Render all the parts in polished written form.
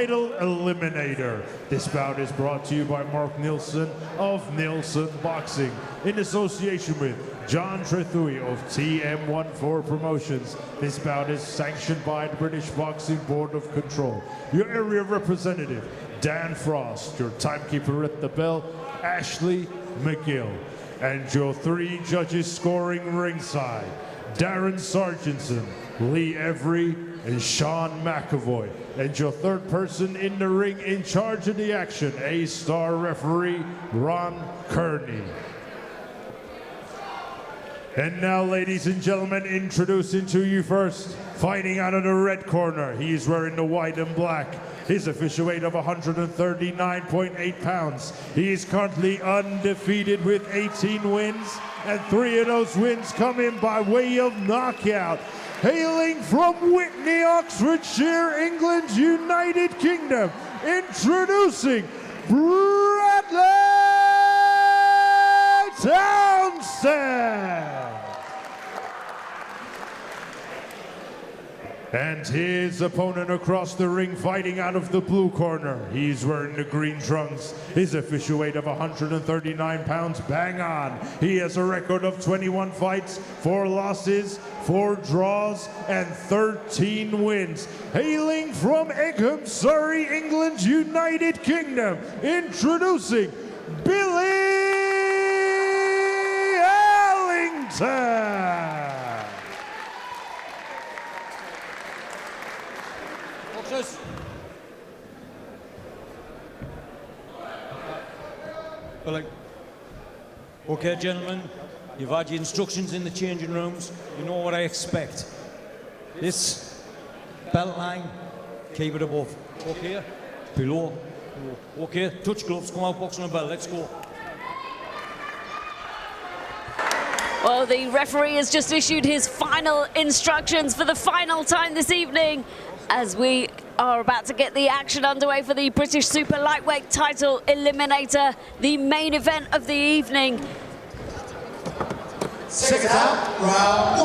Title Eliminator. This bout is brought to you by Mark Nielsen of Nielsen Boxing in association with John Trethui of TM14 Promotions. This bout is sanctioned by the British Boxing Board of Control. Your area representative, Dan Frost. Your timekeeper at the bell, Ashley McGill. And your 3 judges scoring ringside, Darren Sargentson, Lee Every, and Sean McAvoy. And your 3rd person in the ring in charge of the action, A-star referee, Ron Kearney. And now, ladies and gentlemen, introducing to you first, fighting out of the red corner. He's wearing the white and black. His official weight of 139.8 pounds. He is currently undefeated with 18 wins, and 3 of those wins come in by way of knockout. Hailing from Whitney, Oxfordshire, England, United Kingdom, introducing Bradley Townsend. And his opponent across the ring, fighting out of the blue corner. He's wearing the green trunks. His official weight of 139 pounds, bang on. He has a record of 21 fights, 4 losses, 4 draws, and 13 wins. Hailing from Egham, Surrey, England, United Kingdom, introducing Billy Allington. Well, okay, gentlemen, you've had your instructions in the changing rooms. You know what I expect. This belt line, keep it above. Okay, below. Okay, touch gloves, come out, boxing and bell. Let's go. Well, the referee has just issued his final instructions for the final time this evening, as we are about to get the action underway for the British Super Lightweight Title Eliminator, the main event of the evening. Second out, round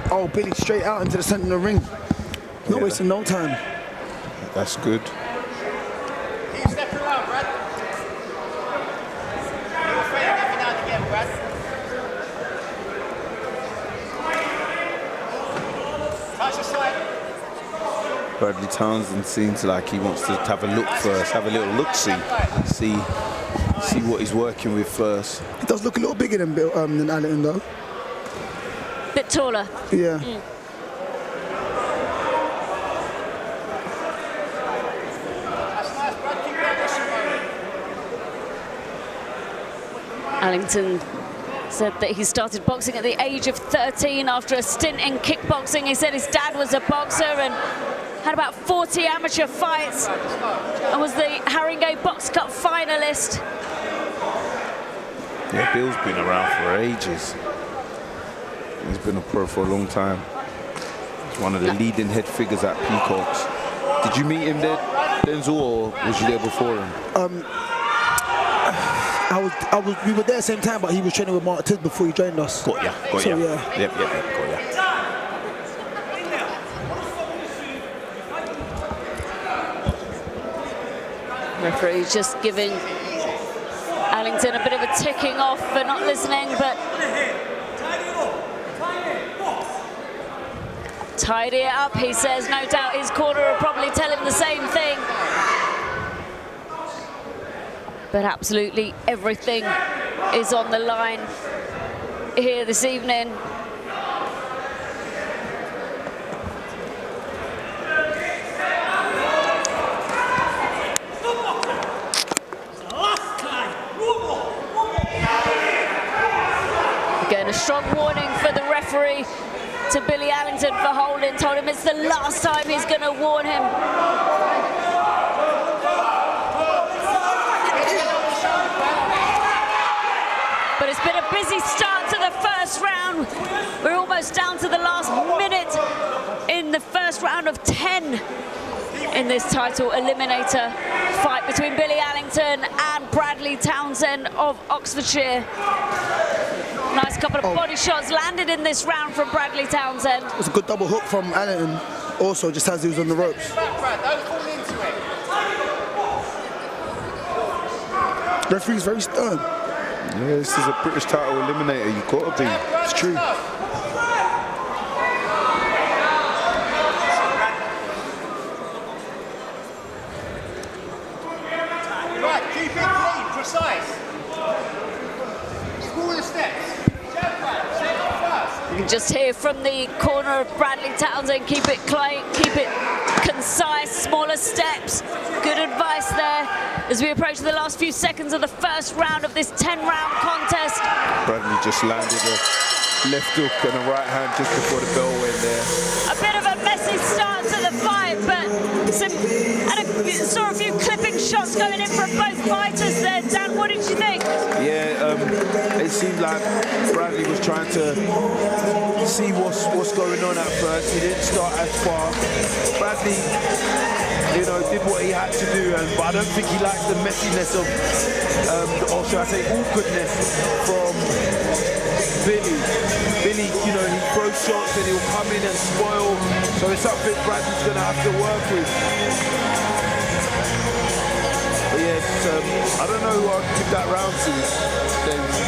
1. Oh, Billy straight out into the center of the ring. Not wasting no time. That's good. Keep stepping around, Brad. You're afraid of nothing out again, Brad. Touch your side. Bradley Townsend seems like he wants to have a look first, have a little look-see, see what he's working with first. He does look a little bigger than Allington, though. Bit taller. Yeah. Allington said that he started boxing at the age of 13 after a stint in kickboxing. He said his dad was a boxer and had about 40 amateur fights and was the Haringey Box Cup finalist. Yeah, Bill's been around for ages. He's been a pro for a long time. He's one of the leading head figures at Peacocks. Did you meet him there, Denzel, or was you there before him? We were there at the same time, but he was training with Mark Tiz before he joined us. Got ya. Yeah. Yep, got ya. Referee's just giving Allington a bit of a ticking off for not listening, but tidy it up, he says. No doubt his corner will probably tell him the same thing. But absolutely everything is on the line here this evening. Again, a strong warning for the referee to Billy Allington for holding. Told him it's the last time he's going to warn him. But it's been a busy start to the first round. We're almost down to the last minute in the first round of 10 in this title eliminator fight between Billy Allington and Bradley Townsend of Oxfordshire. Nice couple of body shots landed in this round from Bradley Townsend. It was a good double hook from Allington. Also, just as he was on the ropes. Back, Brad. Don't fall into it. Referee's very stern. Yeah, this is a British title eliminator. You got to be. It's true. Right, keep it clean, precise. Smaller steps. Jab, Brad. Set up first. You can just hear from the corner of Bradley Townsend, keep it clean, keep it concise, smaller steps. Good advice there as we approach the last few seconds of the first round of this 10-round contest. Bradley just landed a left hook and a right hand just before the bell went there. A bit of a messy start to the fight, but saw a few clipping shots going in from both fighters there. Dan, what did you think? Yeah, it seemed like Bradley was trying to see what's going on at first. He didn't start as far. Bradley, you know, did what he had to do, but I don't think he liked the messiness of, or should I say, awkwardness from Billy. Billy, you know, he throws shots and he'll come in and spoil. So it's something Bradley's going to have to work with. But yes, I don't know who I'd give that round to.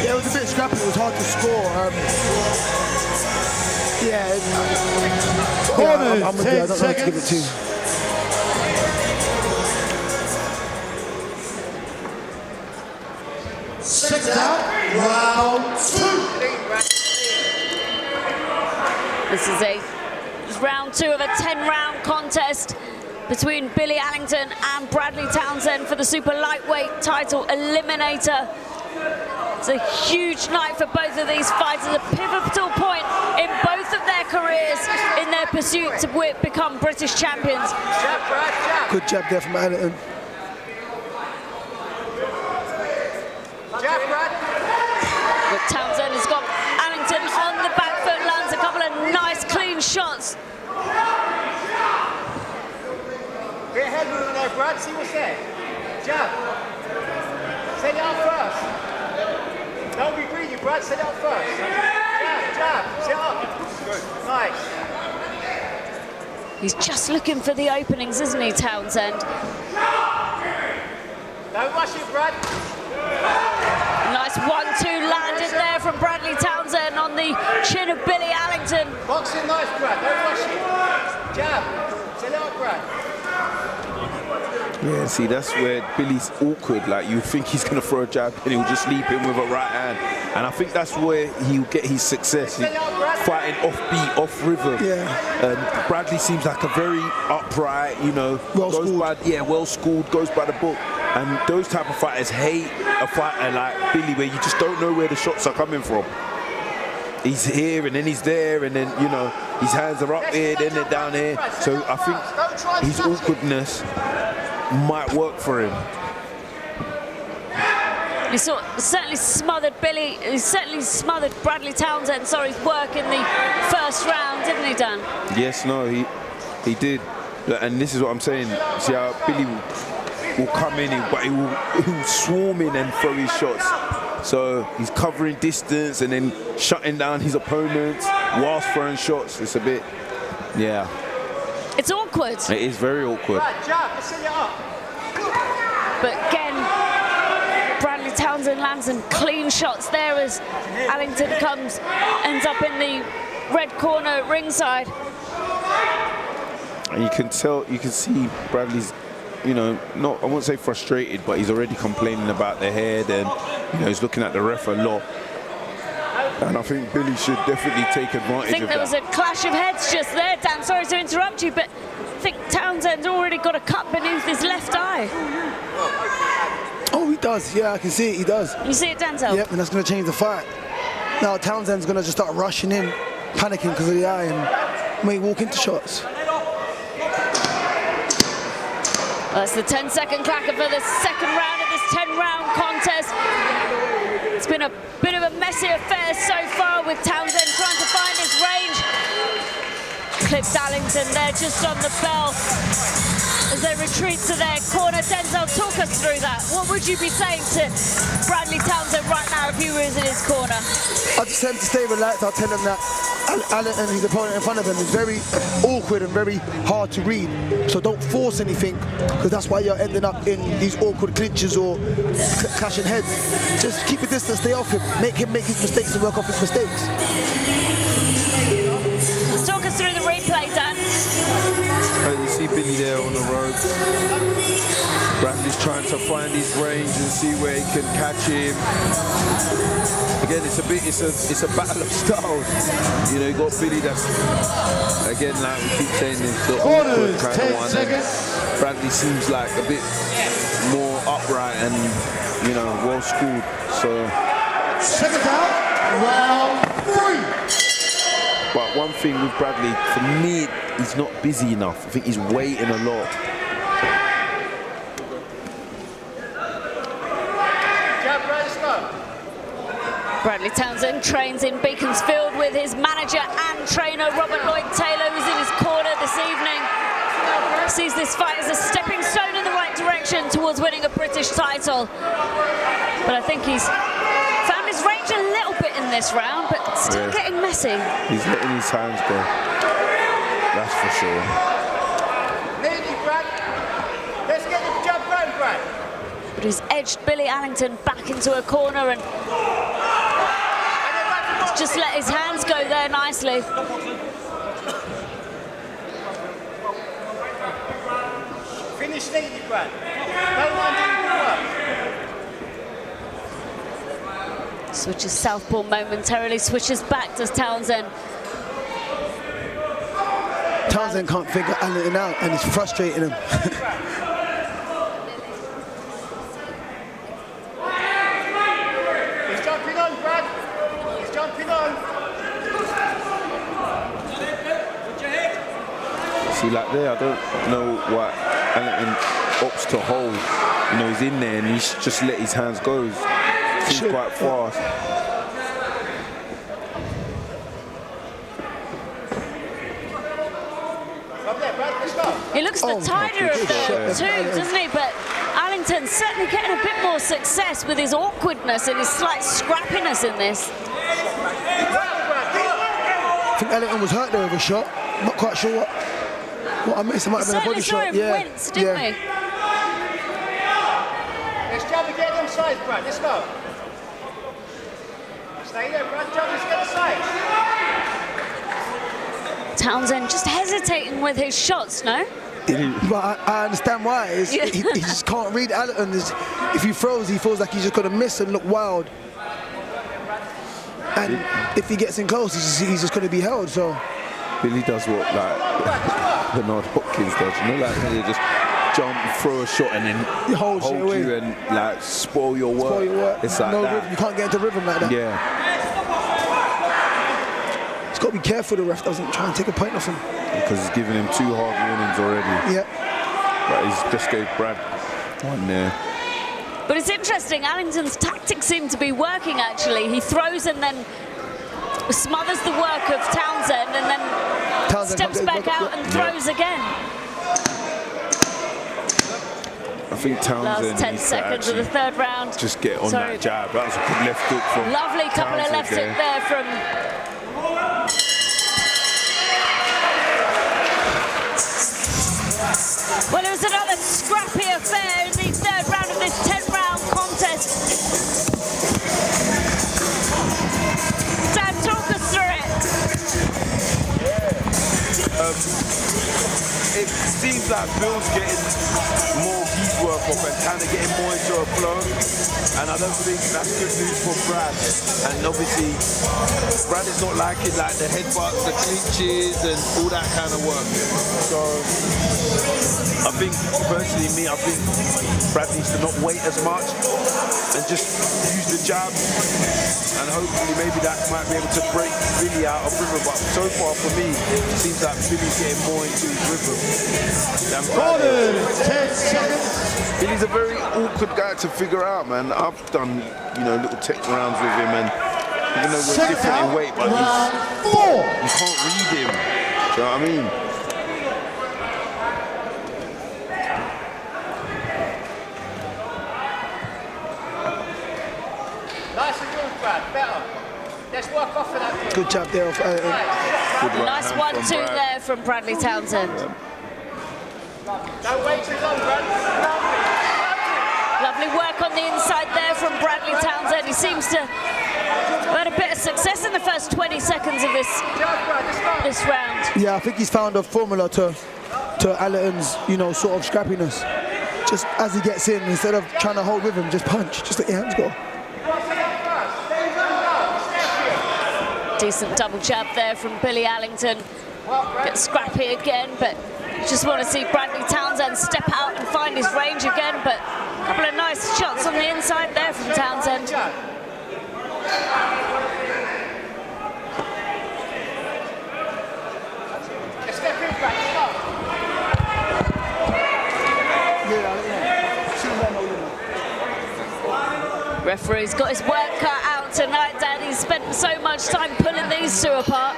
Yeah, it was a bit scrappy. It was hard to score. Corners, I'm with you. I 10 don't know who to give it to. seconds. Six down, round 2. This is round 2 of a 10-round contest between Billy Allington and Bradley Townsend for the super lightweight title eliminator. It's a huge night for both of these fighters, a pivotal point in both of their careers in their pursuit to become British champions. Jab, Brad, jab. Good jab there from Allington. Jab, Brad. But Townsend has got Allington on the back foot, lands a couple of nice clean shots. Get head moving there, Brad. See what's there. Jab. Set it up first. Don't be greedy, Brad. Set it up first. Jab, jab. Set up. Good. Nice. He's just looking for the openings, isn't he, Townsend? Don't rush it, Brad. Nice 1-2 landed there from Bradley Townsend on the chin of Billy Allington. Boxing nice, Brad. Don't rush it. Jab. Set it up, Brad. Yeah, see, that's where Billy's awkward. Like, you think he's going to throw a jab and he'll just leap in with a right hand. And I think that's where he'll get his success, fighting off beat, off rhythm. Yeah. Bradley seems like a very upright, you know, well schooled, goes by the book. And those type of fighters hate a fighter like Billy, where you just don't know where the shots are coming from. He's here and then he's there, and then, you know, his hands are up here, then they're down here. So I think his awkwardness might work for him. He certainly smothered Billy, he certainly smothered Bradley Townsend, sorry, work in the first round, didn't he, Dan? Yes, no, he did. And this is what I'm saying. See how Billy will come in, but he will swarm in and throw his shots. So he's covering distance and then shutting down his opponents whilst throwing shots. It's a bit, yeah. It's awkward. It is very awkward. Brad, jab. Set it up. But again, Bradley Townsend lands some clean shots there as Allington ends up in the red corner ringside. And you can see Bradley's, you know, I won't say frustrated, but he's already complaining about the head, and, you know, he's looking at the ref a lot. And I think Billy should definitely take advantage of that. I think there was a clash of heads just there, Dan. Sorry to interrupt you, but I think Townsend's already got a cut beneath his left eye. Oh, he does. Yeah, I can see it. He does. You see it, Denzel? Yep, and that's going to change the fight. Now Townsend's going to just start rushing in, panicking because of the eye, and may walk into shots. That's the 10-second clacker for the second round of this 10-round contest. It's been a bit of a messy affair so far, with Townsend trying to find his range. clipped Allington there just on the bell as they retreat to their corner. Denzel, talk us through that. What would you be saying to Bradley Townsend right now if he was in his corner? I just tell him to stay relaxed. I'll tell him that Allington and his opponent in front of him is very awkward and very hard to read. So don't force anything, because that's why you're ending up in these awkward clinches or clashing heads. Just keep a distance, stay off him make his mistakes and work off his mistakes. Talk us through the replay, Dan. You see Billy there on the road. Bradley's trying to find his range and see where he can catch him. Again, it's a battle of styles. You know, you got Billy that's, again, like we keep saying, is the awkward kind of one. Bradley seems like a bit more upright and, you know, well schooled. So. Second out, round 3. But one thing with Bradley, for me, he's not busy enough. I think he's waiting a lot. Bradley Townsend trains in Beaconsfield with his manager and trainer Robert Lloyd-Taylor, who's in his corner this evening. Sees this fight as a stepping stone in the right direction towards winning a British title. But I think he's found his range a little bit in this round, but still getting messy. He's letting his hands go. That's for sure. Nearly, Brad. Let's get the jump round, Brad. But he's edged Billy Allington back into a corner and just let his hands go there nicely. Finish neatly, Brad. Don't mind doing the work. Switches southpaw momentarily, switches back to Townsend. Townsend can't figure Allington out and it's frustrating him. He's jumping on, Brad. He's jumping on. See, like there, I don't know what Allington opts to hold. You know, he's in there and he's just let his hands go. Seems quite fast. Up there, Brad. Let's go. He looks the tighter of the two, doesn't he? But Allington's certainly getting a bit more success with his awkwardness and his slight scrappiness in this. I think Allington was hurt there with a shot. I'm not quite sure what I missed. It might have been a body shot. Wince, didn't he? Let's jump and get them sides, Brad. Let's go. Stay there, Brad. Jump. Let's get the sides. Townsend just hesitating with his shots, no? But I understand why. He just can't read Allington. If he throws, he feels like he's just going to miss and look wild. And if he gets in close, he's just going to be held. So Billy does what like Bernard Hopkins does. You know, like they just jump, throw a shot, and then hold you and like spoil your work. It's like no that. rhythm. You can't get into rhythm like that. Yeah. He's got to be careful the ref doesn't try and take a point off him. Because he's given him 2 hard warnings already. Yeah. But he's just gave Brad one there. But it's interesting, Allington's tactics seem to be working actually. He throws and then smothers the work of Townsend and then steps back out and throws again. I think Townsend Last 10 seconds of the third round. Just get on that jab. That was a good left hook from lovely couple Townsend of left hook there from well, it was another scrappy affair in the third round of this 10-round contest. Dan, talk us through it. It seems like Phil's getting more heat work off and kind of getting more into a flow. And I don't think that's good news for Brad. And obviously, Brad is not liking like the headbutts, the clinches, and all that kind of work. So I think, personally, I think Brad needs to not wait as much and just use the jab. And hopefully, maybe that might be able to break Billy out of rhythm. But so far, for me, it seems like Billy's getting more into his rhythm. 10 seconds. Billy's a very awkward guy to figure out, man. I've done, you know, little tech rounds with him, and even though we're different in weight, but you can't read him. Do you know what I mean? Nice and good, Brad. Better. Let's work off of that. Good jab there. Good right Nice hand from 1-2 Brad. there from Bradley Townsend. Don't wait too long, Brad. Lovely work on the inside there from Bradley Townsend. He seems to have had a bit of success in the first 20 seconds of this round. Yeah, I think he's found a formula to Allington's, you know, sort of scrappiness. Just as he gets in, instead of trying to hold with him, just punch. Just let your hands go. Decent double jab there from Billy Allington. Gets scrappy again, but just want to see Bradley Townsend step out and find his range again. But a couple of nice shots on the inside there from Townsend. Referee's got his work cut out tonight, Dad. He's spent so much time pulling these two apart.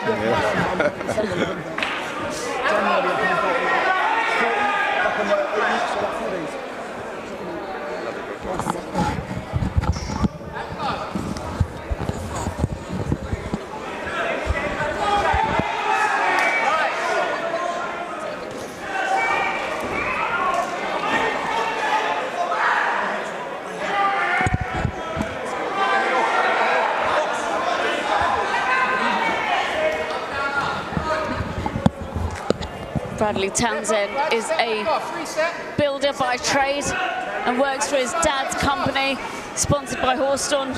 Bradley Townsend is a builder by trade and works for his dad's company, sponsored by Horston.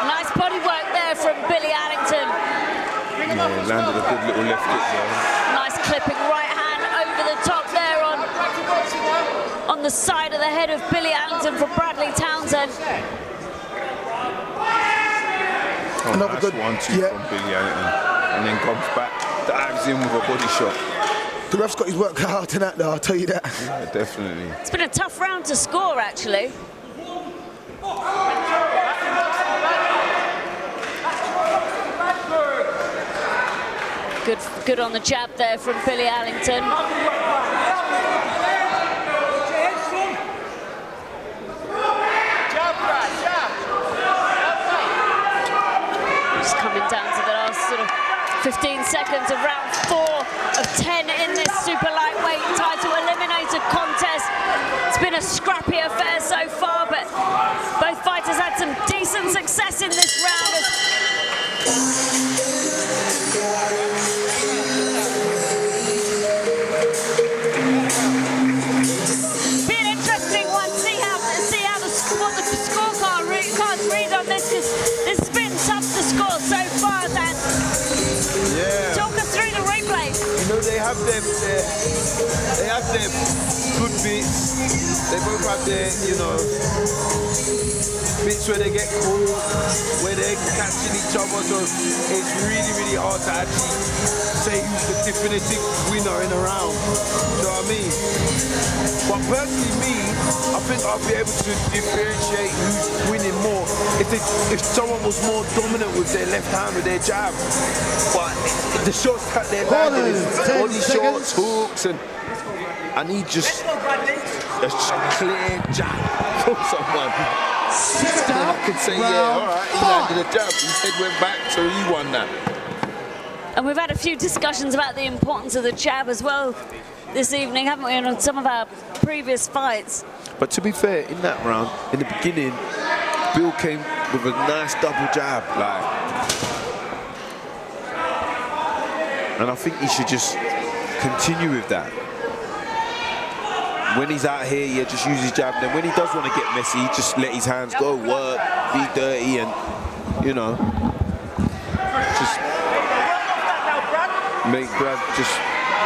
Nice body work there from Billy Allington. Yeah, landed a good little left hook there. Nice clipping right hand over the top there on the side of the head of Billy Allington for Bradley Townsend. Oh, Another nice good 1-2 from Billy Allington, and then comes back, dives in with a body shot. The ref's got his work cut out tonight, though, I'll tell you that. Yeah, definitely. It's been a tough round to score, actually. Good on the jab there from Billy Allington. Just coming down to the last sort of 15 seconds of round 4 of 10 in this super lightweight title eliminator contest. It's been a scrappy affair so far, but both fighters had some decent success in this round. Be an interesting one. See how what the cards read on this. This has been tough to score so far, Dan. Yeah. Talk us through the replay. You know, they have them good bits. They both have their, you know, bits where they get caught, where they're catching each other. So it's really, really hard to actually say who's the definitive winner in a round. You know what I mean? But personally, me, I think I'll be able to differentiate who's winning more if someone was more dominant with their left hand with their jab. But the shots that they're landing is body shots, hooks, and I need just a clear jab from someone. Then I could say, yeah, all right, he landed a jab. His head went back, so he won that. And we've had a few discussions about the importance of the jab as well this evening, haven't we, on some of our previous fights. But to be fair, in that round, in the beginning, Bill came with a nice double jab, and I think he should just continue with that. When he's out here, yeah, just use his jab. Then when he does want to get messy, just let his hands go, work, be dirty, and, you know, just make Brad just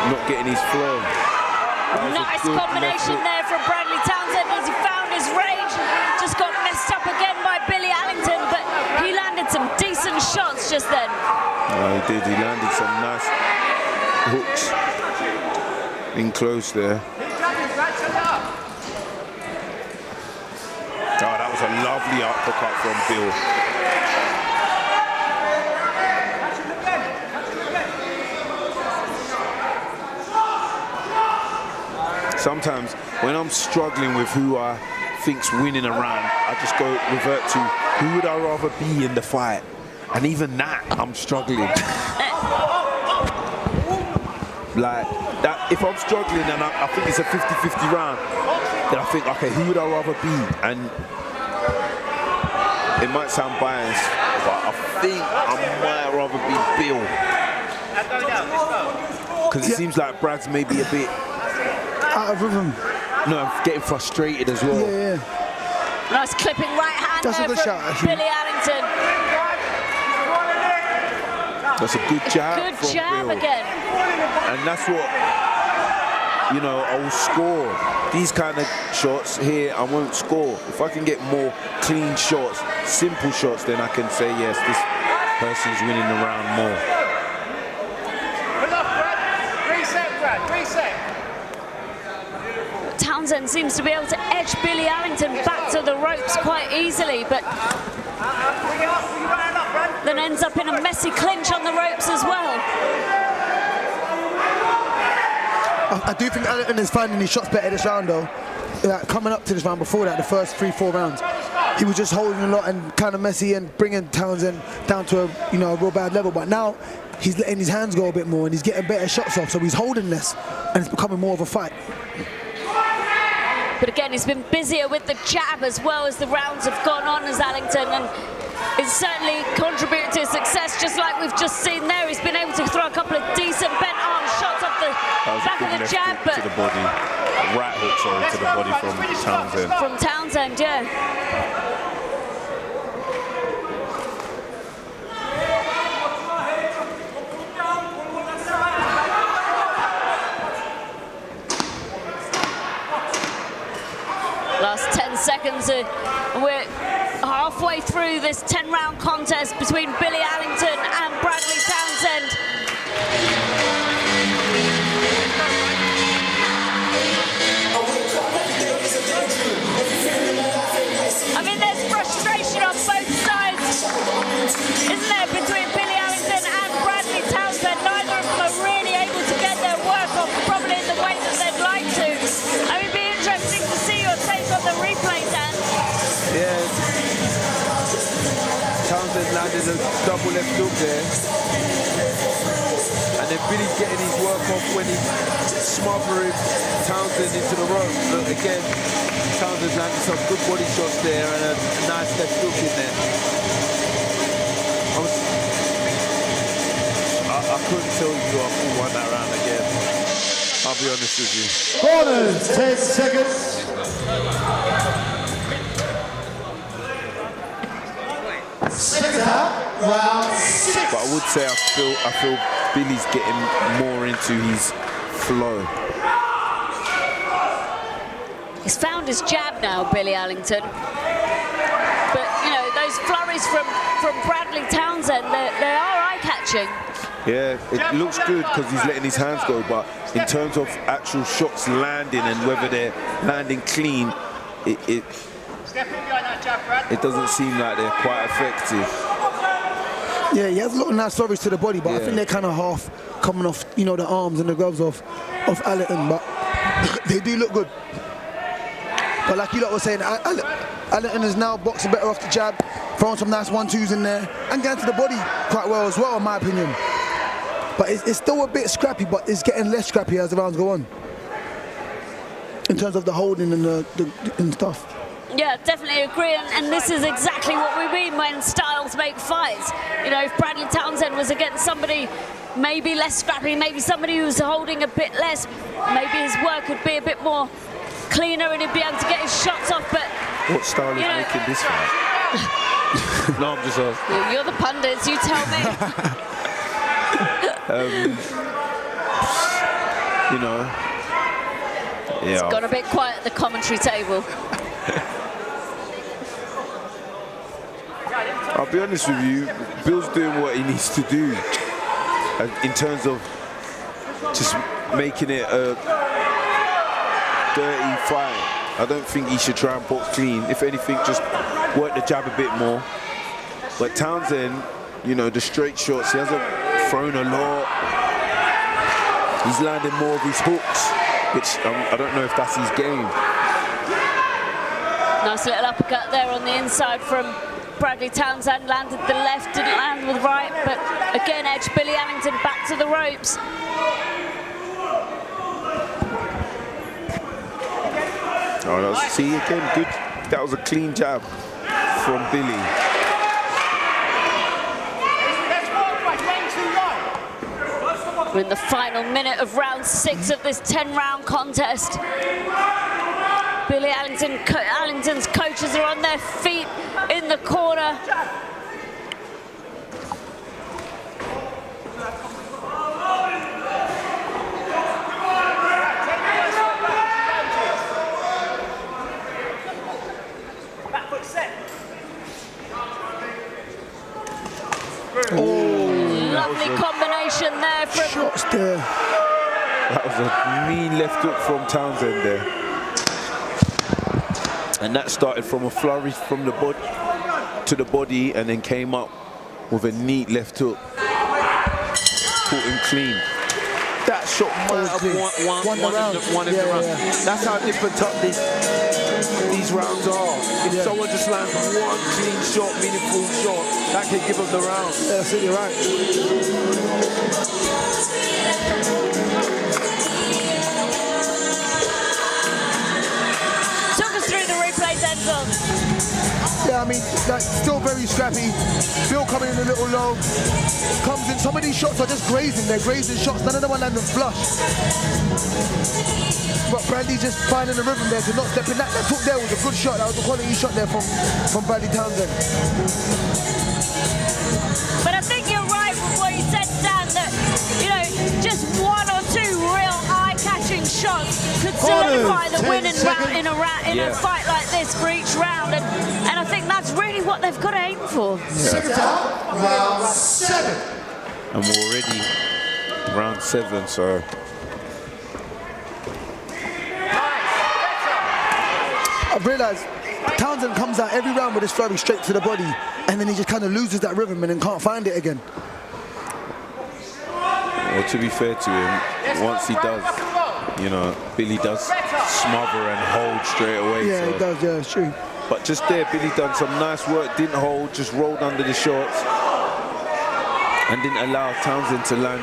not getting his flow. Nice combination there from Bradley Townsend as he found his range. Just got messed up again by Billy Allington, but he landed some decent shots just then. He did. He landed some nice hooks in close there. Oh, that was a lovely uppercut from Bill. sometimes when I'm struggling with who I think's winning a round, I just go revert to who would I rather be in the fight, and even that I'm struggling. Like that, if I'm struggling and I think it's a 50-50 round, then I think, okay, who would I rather be? And it might sound biased, but I think I might rather be Phill. Because it seems like Brad's maybe a bit out of rhythm. No, I'm getting frustrated as well. Yeah. Nice clipping right hand That's there a good from shot, actually. Billy Allington. That's a good jab. Good from jab Phill. again. And that's what, you know, I will score. These kind of shots here, I won't score. If I can get more clean shots, simple shots, then I can say, yes, this person's winning the round more. Good luck, Brad. Reset, Brad. Reset. Townsend seems to be able to edge Billy Allington back to the ropes quite easily, but then ends up in a messy clinch on the ropes as well. I do think Allington is finding his shots better this round, though. Coming up to this round, before that, the first 3-4 rounds, he was just holding a lot and kind of messy and bringing Townsend down to a real bad level. But now he's letting his hands go a bit more and he's getting better shots off, so he's holding less and it's becoming more of a fight. But again, he's been busier with the jab as well as the rounds have gone on as Allington, and it's certainly contributed to his success, just like we've just seen there. He's been able to throw a couple of decent bent arm shots off the back of the jab, but to the body, right hook, sorry, to the body from Townsend. From Townsend, yeah. Last 10 seconds, we're halfway through this 10-round contest between Billy Allington and Bradley Townsend. I mean, there's frustration on both sides, isn't there, between Billy Allington and Bradley Townsend. Neither of them are really able to get their work off probably in the way that they'd like to. I mean, it'd be interesting to see your take on the replay, Dan. Yeah. Townsend landed a double left hook there. And then Billy's getting his work off when he's smothering Townsend into the rope. Look, again, Townsend's landed some good body shots there and a nice left hook in there. I couldn't tell you who I won that round again. I'll be honest with you. Corners, 10 seconds. Second half, round 6. But I would say I feel Billy's getting more into his flow. He's found his jab now, Billy Allington. But, you know, those flurries from Bradley Townsend, they are eye-catching. Yeah, it looks good because he's letting his hands go, but in terms of actual shots landing and whether they're landing clean, it doesn't seem like they're quite effective. Yeah, he has a lot of nice flurries to the body, but I think they're kind of half coming off, the arms and the gloves of Allington, but they do look good. But like you lot were saying, Allington is now boxing better off the jab, throwing some nice 1-2s in there, and getting to the body quite well as well, in my opinion. But it's still a bit scrappy, but it's getting less scrappy as the rounds go on, in terms of the holding and and stuff. Yeah, definitely agree, and this is exactly what we mean when styles make fights. You know, if Bradley Townsend was against somebody maybe less scrappy, maybe somebody who's holding a bit less, maybe his work would be a bit more cleaner and he'd be able to get his shots off, but... What style is making this fight? No, I'm just asking. You're the pundits, you tell me. It's gone a bit quiet at the commentary table. I'll be honest with you, Bill's doing what he needs to do in terms of just making it a dirty fight. I don't think he should try and box clean. If anything, just work the jab a bit more. But Townsend, the straight shots, he hasn't thrown a lot. He's landing more of his hooks which I don't know if that's his game. Nice little uppercut there on the inside from Bradley Townsend. Landed the left, didn't land with right, but again edged Billy Allington back to the ropes. Oh, that's, see again, good. That was a clean jab from Billy. We're in the final minute of round 6 of this 10-round contest. Billy Allington's coaches are on their feet in the corner. Lovely combination there from... Shots there. That was a mean left hook from Townsend there. And that started from a flourish from the body to the body and then came up with a neat left hook. Caught him clean. That shot might have won the round. That's how different these rounds are. If someone just lands one clean shot, meaningful shot, that can give them the round. Yeah, that's it, you're right. Took us through the replay, Denzel. Yeah, I mean, like, still very scrappy. Phill coming in a little low. Comes in, some of these shots are just grazing. They're grazing shots, none of them are landing flush. But Bradley just finding the rhythm there to not step in. That hook there was a good shot. That was a quality shot there from Bradley Townsend. But I think you're right with what you said, Dan, that, you know, just 1 or 2 real eye-catching shots could solidify the winning round in a fight like this for each round. And I think that's really what they've got to aim for. Second down, round 7. And we're already round 7, so. I've realised Townsend comes out every round with his flurry straight to the body, and then he just kind of loses that rhythm and then can't find it again. Well, to be fair to him, once he does, you know, Billy does smother and hold straight away. Yeah, so. he does, yeah, it's true. But just there, Billy done some nice work, didn't hold, just rolled under the shots and didn't allow Townsend to land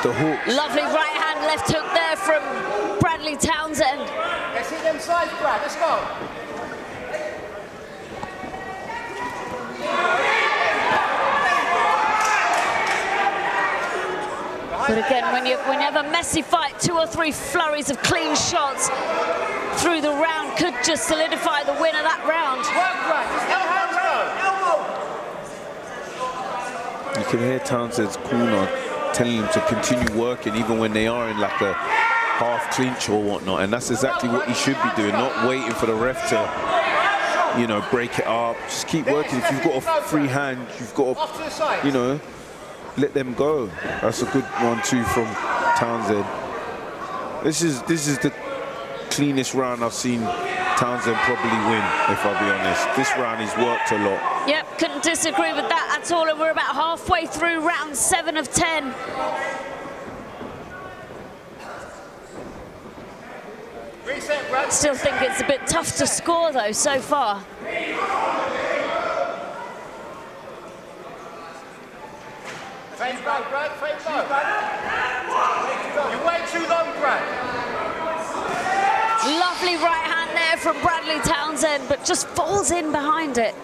the hook. Lovely right hand, left hook there from Bradley Townsend. Let's hit them sides, Brad. Let's go. But again, when you have a messy fight, 2 or 3 flurries of clean shots through the round could just solidify the win of that round. You can hear Townsend's corner telling him to continue working even when they are in like a half clinch or whatnot, and that's exactly what he should be doing, not waiting for the ref to, you know, break it up. Just keep working. If you've got a free hand, you've got to, you know, let them go. That's a good one too from Townsend. This is the cleanest round I've seen Townsend probably win, if I'll be honest. This round he's worked a lot. Yep, couldn't disagree with that at all, and we're about halfway through round 7 of 10. Reset, Brad. Still think it's a bit tough to score though so far. Fade low, Brad. Fade low. You're way too low, Brad. Lovely right hand there from Bradley Townsend, but just falls in behind it.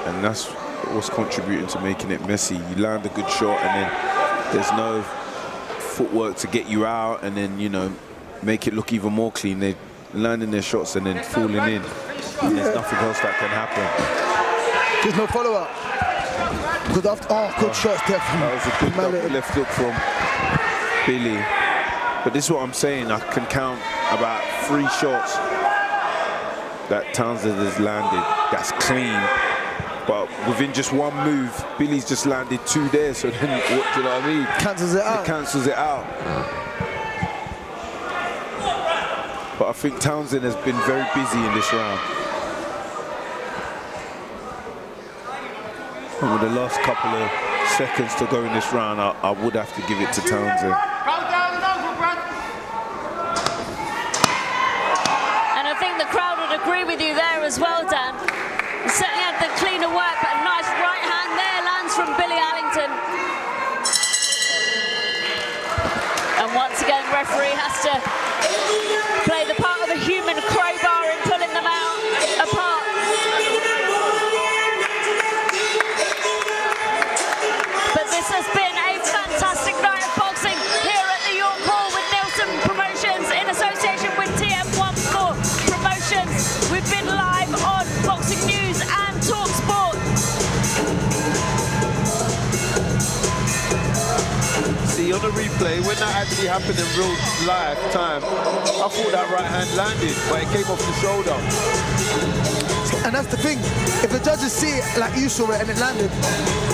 And that's what's contributing to making it messy. You land a good shot and then there's no footwork to get you out and then, you know, make it look even more clean. They're landing their shots and then falling in. And there's nothing else that can happen. There's no follow-up. Good shots there from that was a good double left hook from Billy. But this is what I'm saying, I can count about 3 shots that Townsend has landed that's clean. But within just one move, Billy's just landed 2 there, so then what do you know what I mean? Cancels it out. It cancels it out. But I think Townsend has been very busy in this round. And with the last couple of seconds to go in this round, I would have to give it to Townsend. Roll down and over, Brad. as well, Dan. He certainly had the cleaner work, but a nice right hand there lands from Billy Allington. And once again, referee has to play the part of a human crowbar in pulling them out apart. But this has been a fantastic night of boxing here at the York Hall with Nielsen Promotions in association with TM14 Promotions. We've been live on Boxing News and TalkSport. See, on the replay, when that actually happened in real life time, I thought that right hand landed, but it came off the shoulder. And that's the thing. If the judges see it like you saw it and it landed,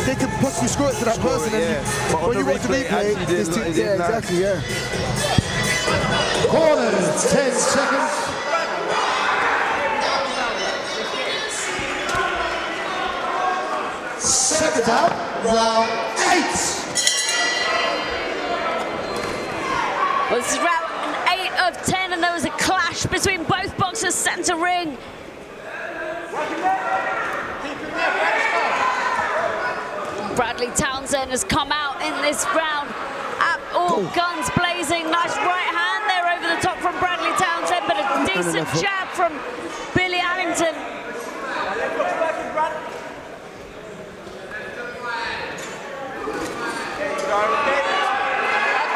they could possibly score it to that person. Yeah. But when you watch the replay, it's yeah, exactly, yeah. Corners, 10 seconds. Second out, round 8. Well, this is round 8 of 10, and there was a clash between both boxers centre ring. Bradley Townsend has come out in this round at all guns blazing. Nice right hand there over the top from Bradley Townsend, but a decent jab from Billy Allington.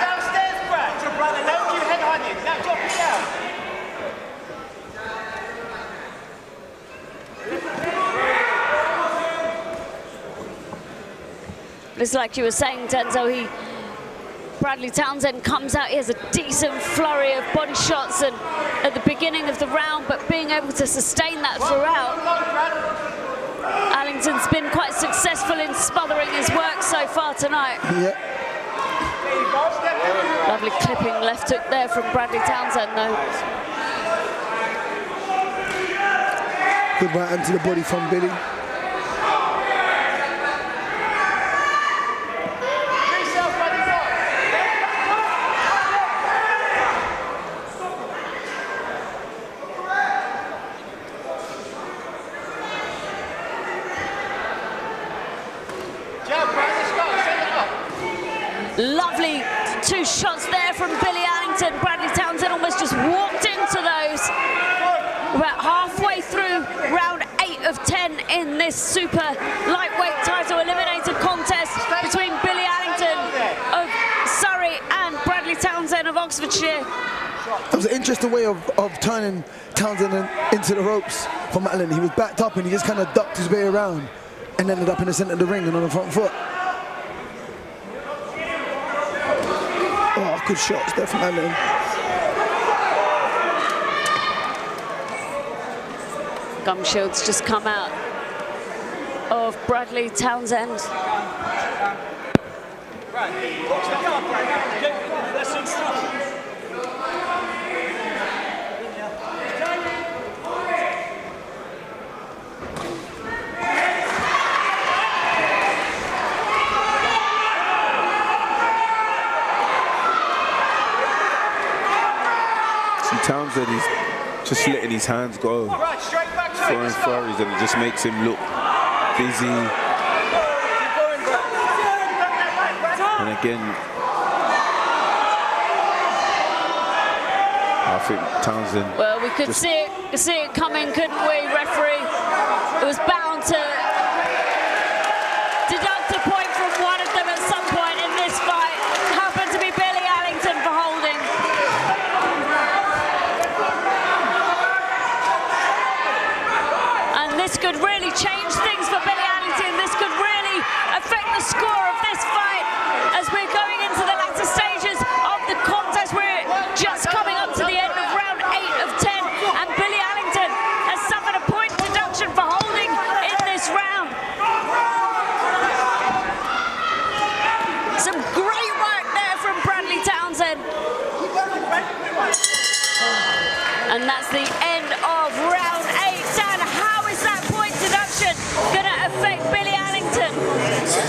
Downstairs, Brad. Don't you head on you. Now drop it down. It's like you were saying, Denzel, Bradley Townsend comes out, he has a decent flurry of body shots and at the beginning of the round, but being able to sustain that throughout. Allington's been quite successful in smothering his work so far tonight. Yeah. Lovely clipping left hook there from Bradley Townsend, though. Good right hand to the body from Billy. Lovely two shots there from Billy Allington. Bradley Townsend almost just walked into those. About halfway through round 8 of 10 in this super lightweight title eliminator contest between Billy Allington of Surrey and Bradley Townsend of Oxfordshire. That was an interesting way of turning Townsend into the ropes from Allen. He was backed up and he just kind of ducked his way around and ended up in the center of the ring and on the front foot. Oh, good shots there from Allen. Gum shields just come out of Bradley Townsend. Townsend is just letting his hands go, throwing flurries, and it just makes him look busy. And again, I think Townsend. Well, we could see it coming, couldn't we, referee? It was bound to deduct a point from one of them at some point in this fight. It happened to be Billy Allington for holding. This could really change things for Billy Allington. This could really affect the score of this fight as we're going into the latter stages of the contest. We're just coming up to the end of round 8 of 10, and Billy Allington has suffered a point deduction for holding in this round. Some great work there from Bradley Townsend. And that's the end of round 8. Dan, how is that point deduction going to affect Billy Allington?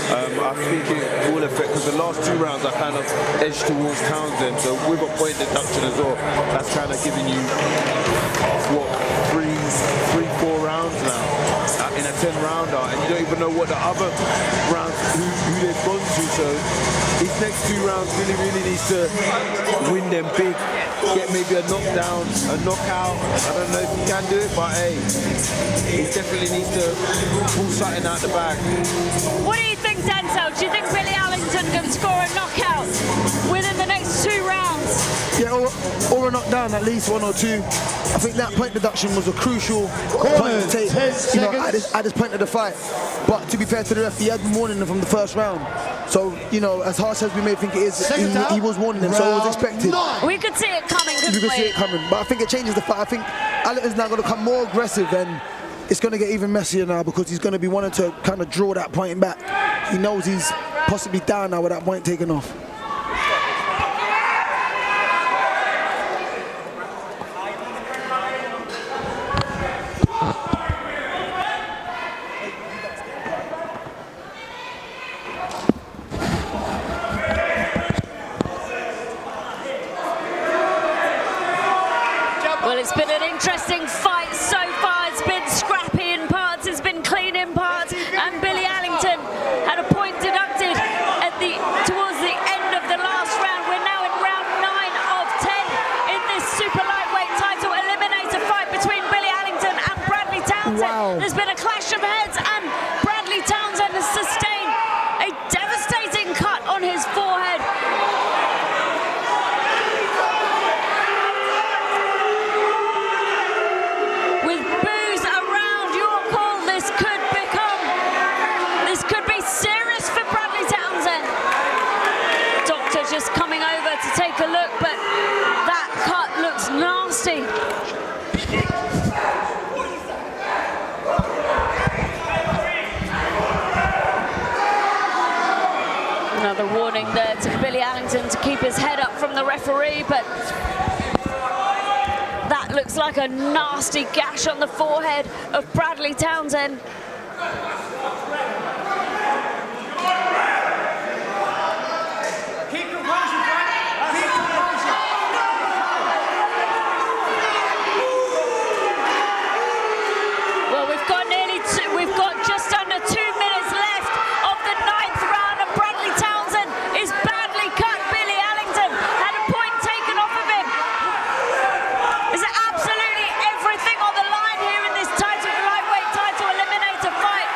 I think it will affect, because the last 2 rounds I kind of edged towards Townsend, so with a point deduction as well, that's kind of giving you, what, 4 rounds now in a 10-rounder, and you don't even know what the other rounds, who they've gone to, so these next 2 rounds really needs to win them big, get maybe a knockdown, a knockout. I don't know if he can do it, but hey, he definitely needs to pull something out the bag. What do you think, Denzel? Do you think Billy Allington can score a knockout within the next 2 rounds? Yeah, or a knockdown, at least 1 or 2. I think that point deduction was a crucial point to take, you know, at this point of the fight. But to be fair to the ref, he had been warning them from the first round. So, you know, as harsh as we may think it is, he was warning them, so it was expected. We could see it coming, couldn't we? We could see it coming, but I think it changes the fight. I think Allington's now going to come more aggressive, and it's going to get even messier now because he's going to be wanting to kind of draw that point back. He knows he's possibly down now with that point taken off. Well, it's been an interesting fight so far. It's been scrappy in parts, it's been clean in parts, and Billy Allington had a point deducted towards the end of the last round. We're now in round 9 of 10 in this super lightweight title eliminator fight between Billy Allington and Bradley Townsend. Wow. There's been a clash of heads, and Bradley Townsend has sustained a devastating cut on his forehead. With boos around your call, this could be serious for Bradley Townsend. Doctor just coming over to take a look, but that cut looks nasty. Another warning there to Billy Allington to keep his head up from the referee, but that looks like a nasty gash on the forehead of Bradley Townsend. Keep composure, Brad. Keep composure. Well, we've got just under 2 minutes left of the 9th round, and Bradley Townsend is badly cut. Billy Allington had a point taken off of him. Is it absolutely everything on the line here in this lightweight title eliminator fight?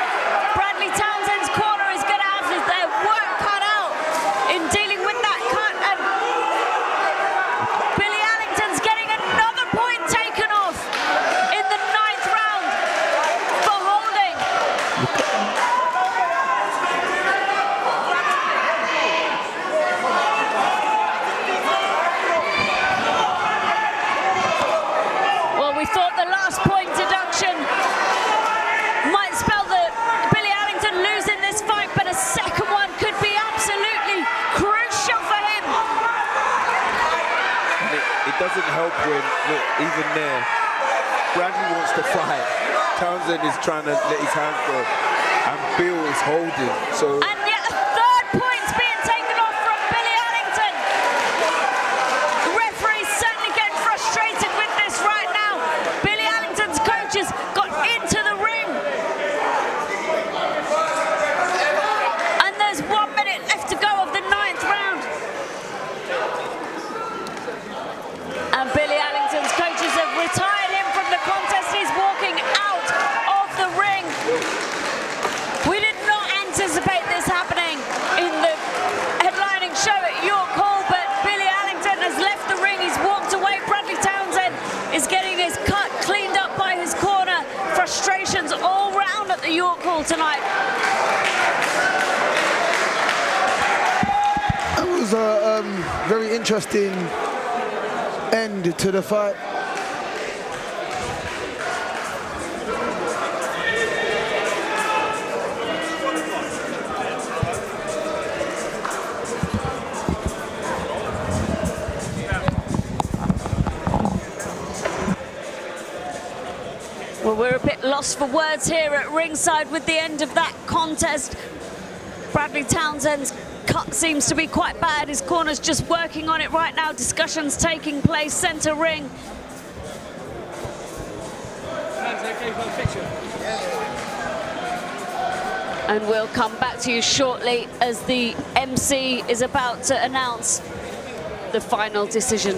Bradley Townsend's corner is going to have their work cut out in dealing with that cut, and Billy Allington's getting another point taken off in the 9th round for holding. Well, we thought the last point deduction might spell that Billy Allington losing this fight, but a second one could be absolutely crucial for him. And it doesn't help when, look, even there, Bradley wants to fight. Townsend is trying to let his hands go, and Phill is holding. So And yet a third point's being taken off from Billy Allington. The referee's certainly getting frustrated with this right now. Billy Allington's coaches got into the ring. And there's 1 minute left to go of the 9th round. And Billy Allington's coaches have retired him from the contest. He's walking out of the ring. We did not anticipate this happening in the headlining show at York Hall, but Billy Allington has left the ring. He's walked away. Bradley Townsend is getting his cut cleaned up by his corner. Frustrations all round at the York Hall tonight. It was a very interesting end to the fight. Well, we're a bit lost for words here at ringside with the end of that contest. Bradley Townsend's cut seems to be quite bad. His corner's just working on it right now. Discussions taking place, center ring. And we'll come back to you shortly as the MC is about to announce the final decision.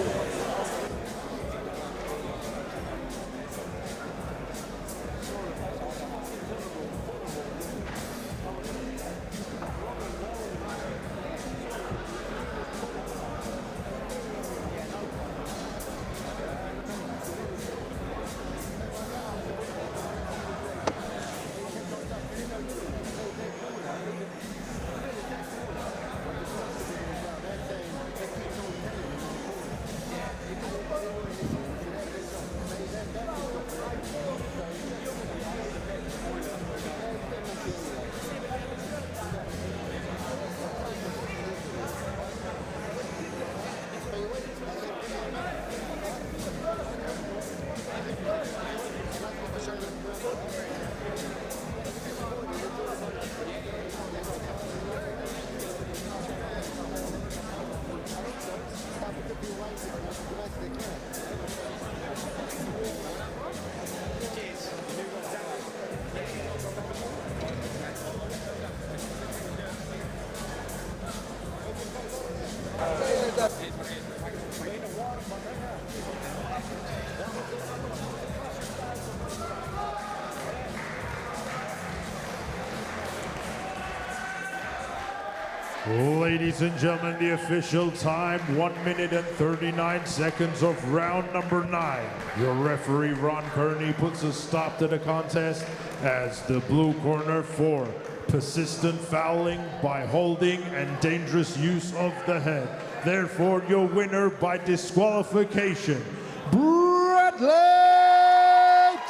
Ladies and gentlemen, the official time, 1 minute and 39 seconds of round number 9. Your referee, Ron Kearney, puts a stop to the contest as the blue corner for persistent fouling by holding and dangerous use of the head. Therefore, your winner by disqualification, Bradley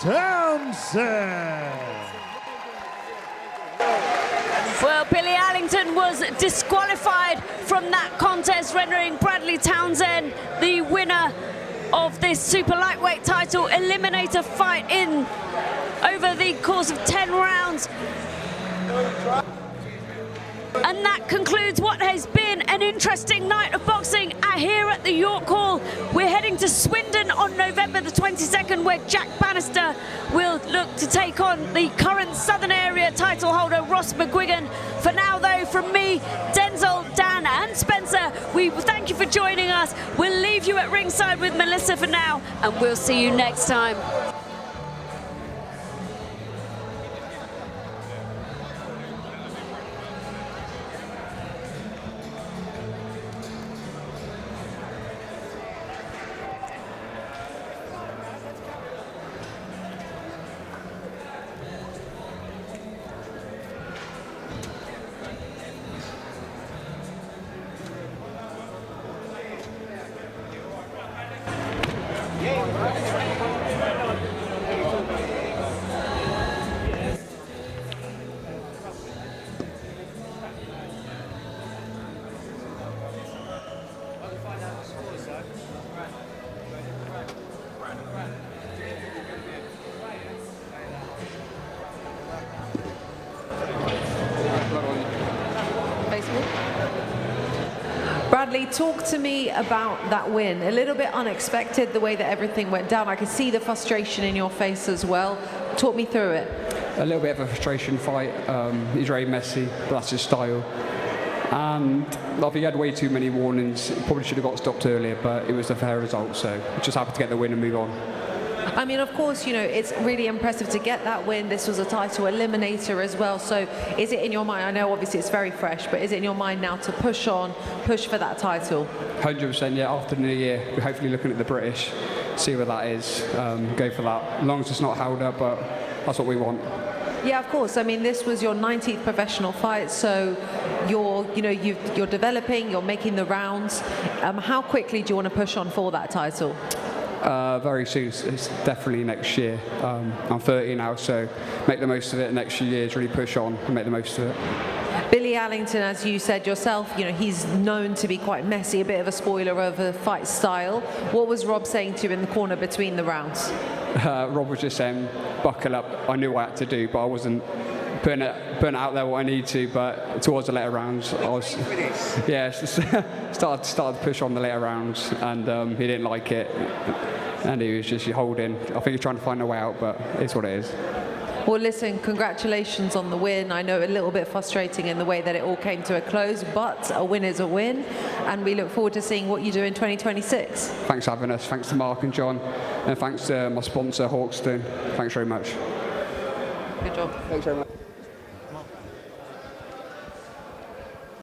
Townsend. Well, Billy Allington was disqualified from that contest, rendering Bradley Townsend the winner of this super lightweight title eliminator fight in over the course of 10 rounds. And that concludes what has been an interesting night of boxing here at the York Hall. We're heading to Swindon on November the 22nd, where Jack Bannister will look to take on the current Southern Area title holder, Ross McGuigan. For now, though, from me, Denzel, Dan and Spencer, we thank you for joining us. We'll leave you at ringside with Melissa for now, and we'll see you next time. Bradley, talk to me about that win. A little bit unexpected, the way that everything went down. I could see the frustration in your face as well. Talk me through it. A little bit of a frustration fight. He's very messy, but that's his style. And he had way too many warnings. Probably should have got stopped earlier, but it was a fair result. So just happy to get the win and move on. I mean, of course, you know, it's really impressive to get that win. This was a title eliminator as well. So is it in your mind, I know obviously it's very fresh, but is it in your mind now to push on, push for that title? 100%, yeah. After the new year, we're hopefully looking at the British, see where that is, go for that. As long as it's not held up, but that's what we want. Yeah, of course. I mean, this was your 19th professional fight, so you're developing, you're making the rounds. How quickly do you want to push on for that title? Very soon. It's definitely next year. I'm 30 now, so make the most of it next few years, really push on and make the most of it. Billy Allington, as you said yourself, you know, he's known to be quite messy, a bit of a spoiler of a fight style. What was Rob saying to you in the corner between the rounds? Rob was just saying, buckle up. I knew what I had to do, but I wasn't putting it out there what I need to, but towards the later rounds, I was, yeah, started to push on the later rounds, and he didn't like it, and he was just holding. I think he's trying to find a way out, but it's what it is. Well, listen, congratulations on the win. I know a little bit frustrating in the way that it all came to a close, but a win is a win, and we look forward to seeing what you do in 2026. Thanks for having us. Thanks to Mark and John, and thanks to my sponsor, Hawkston. Thanks very much. Good job. Thanks very much.